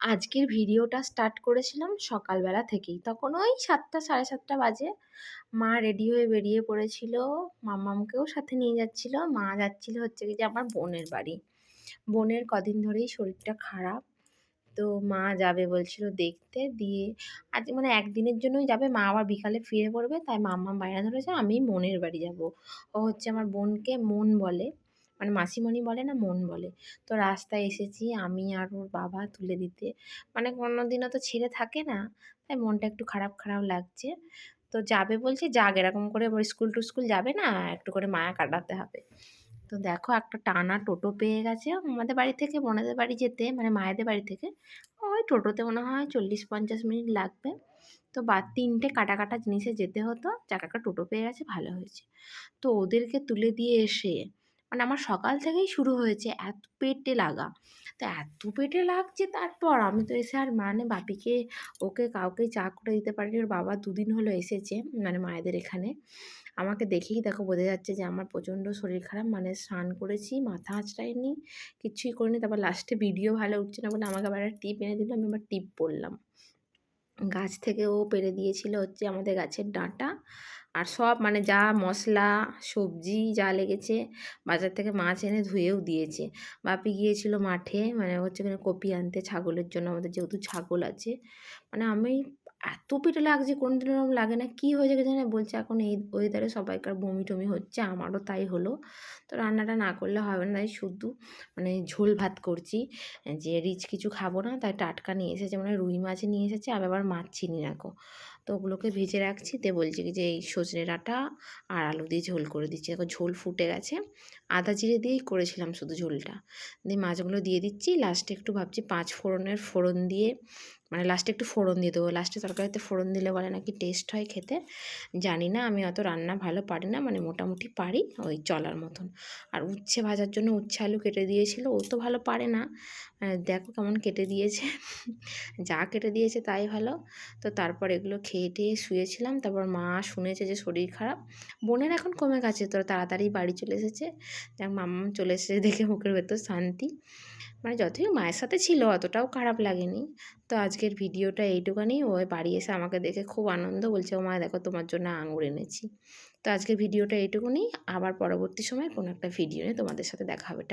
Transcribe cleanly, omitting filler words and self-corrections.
আজকের ভিডিওটা স্টার্ট করেছিলাম সকালবেলা থেকেই। তখন ওই ৭টা ৭:৩০ বাজে। মা রেডি হয়ে বেরিয়ে পড়েছিল। মাম্মামকেও সাথে নিয়ে যাচ্ছিল। মা যাচ্ছিল হচ্ছে কি যে আমার বোনের বাড়ি। বোনের কদিন ধরেই শরীরটা খারাপ। তো মা যাবে বলছিল দেখতে। দিয়ে আজ মানে একদিনের জন্যই যাবে। মা আবার বিকালে ফিরে পড়বে। তাই মাম্মাম বায়না ধরেছে আমি মনের বাড়ি যাবো। ও হচ্ছে আমার বোনকে মন বলে। মানে মাসিমণি বলে না, মন বলে। তো রাস্তায় এসেছি আমি আর ওর বাবা তুলে দিতে। মানে কোনোদিনও তো ছেড়ে থাকে না। তাই মনটা একটু খারাপ, খারাপ লাগছে। তো যাবে বলছে, যাক এরকম করে আবার স্কুল-টিস্কুল যাবে না, একটু করে মায়া কাটাতে হবে। তো দেখো একটা টানা টোটো পেয়ে গেছে আমাদের বাড়ি থেকে বোনেদের বাড়ি যেতে, মানে মায়েদের বাড়ি থেকে। ওই টোটোতে মনে হয় ৪০-৫০ মিনিট লাগবে। তো ৩টে কাটা, কাটা জিনিসে যেতে হতো। যাক একটা টোটো পেয়ে গেছে, ভালো হয়েছে। তো ওদেরকে তুলে দিয়ে এসে মানে আমার সকাল থেকেই শুরু হয়েছে এত পেটে লাগা। তো এত পেটে লাগছে, তারপর আমি তো এসে আর মানে বাপিকে ওকে কাউকে চা করে দিতে পারিনি। ওর বাবা ২ দিন হলো এসেছে মানে মায়েদের এখানে। আমাকে দেখেই দেখো বোঝা যাচ্ছে যে আমার প্রচণ্ড শরীর খারাপ। মানে স্নান করেছি, মাথা আঁচড়াইনি, কিচ্ছুই করিনি। তারপর লাস্টে ভিডিও ভালো উঠছে না বলে আমাকে আবার একটা টিপ এনে দিল। আমি আবার টিপ পড়লাম। গাছ থেকে ও পেড়ে দিয়েছিল হচ্ছে আমাদের গাছের ডাঁটা। আর সব মানে যা মশলা, সবজি যা লেগেছে, বাজার থেকে মাছ এনে ধুয়েও দিয়েছে। বাপি গিয়েছিল মাঠে মানে হচ্ছে কিনা কপি আনতে ছাগলের জন্য, আমাদের যেহেতু ছাগল আছে। মানে আমি এত পেটে লাগছে, কোনোদিন এরকম লাগে না। কী হয়েছে কে জানি না, বলছে এখন এই ওয়েদারে সবাইকার বমি-টমি হচ্ছে, আমারও তাই হলো। তো রান্নাটা না করলে হবে না, তাই শুধু মানে ঝোল ভাত করছি। যে রিচ কিছু খাবো না, তাই টাটকা নিয়ে এসেছে, মানে রুই মাছ নিয়ে এসেছে। আমি আবার মাছ চিনি না গো। তো ওগুলোকে ভেজে রাখছি। দিয়ে বলছি কি যে এই সজনে ডাঁটা আর আলু দিয়ে ঝোল করে দিচ্ছি। দেখো ঝোল ফুটে গেছে। আদা জিরে দিয়েই করেছিলাম শুধু ঝোলটা। দিয়ে মাছগুলো দিয়ে দিচ্ছি। লাস্টে একটু ভাবছি ৫ ফোড়নের ফোড়ন দিয়ে, মানে লাস্টে একটু ফোড়ন দিয়ে দেবো। লাস্টে তরকারিতে ফোড়ন দিলে বলে নাকি টেস্ট হয় খেতে। জানি না, আমি অত রান্না ভালো পারি না, মানে মোটামুটি পারি ওই চলার মতন। আর উচ্ছে ভাজার জন্য উচ্ছে আলু কেটে দিয়েছিল, ও তো ভালো পারে না। দেখো কেমন কেটে দিয়েছে। যা কেটে দিয়েছে তাই ভালো। তো তারপর এগুলো খেয়ে টেয়ে শুয়েছিলাম। তারপর মা শুনেছে যে শরীর খারাপ। বোনের এখন কমে গেছে, তো তাড়াতাড়ি বাড়ি চলে এসেছে। যাক মাম্মাম চলে এসেছে দেখে মুখের ভেতর শান্তি। মানে যতই মায়ের সাথে ছিল অতটাও খারাপ লাগেনি। তো আজকের ভিডিওটা এইটুখানি। ও বাড়ি এসে আমাকে দেখে খুব আনন্দ, বলছে ও মা দেখো তোমার জন্য আঙুর এনেছি। তো আজকের ভিডিওটা এইটুকুনি। আবার পরবর্তী সময় কোনো একটা ভিডিও নিয়ে তোমাদের সাথে দেখা হবে।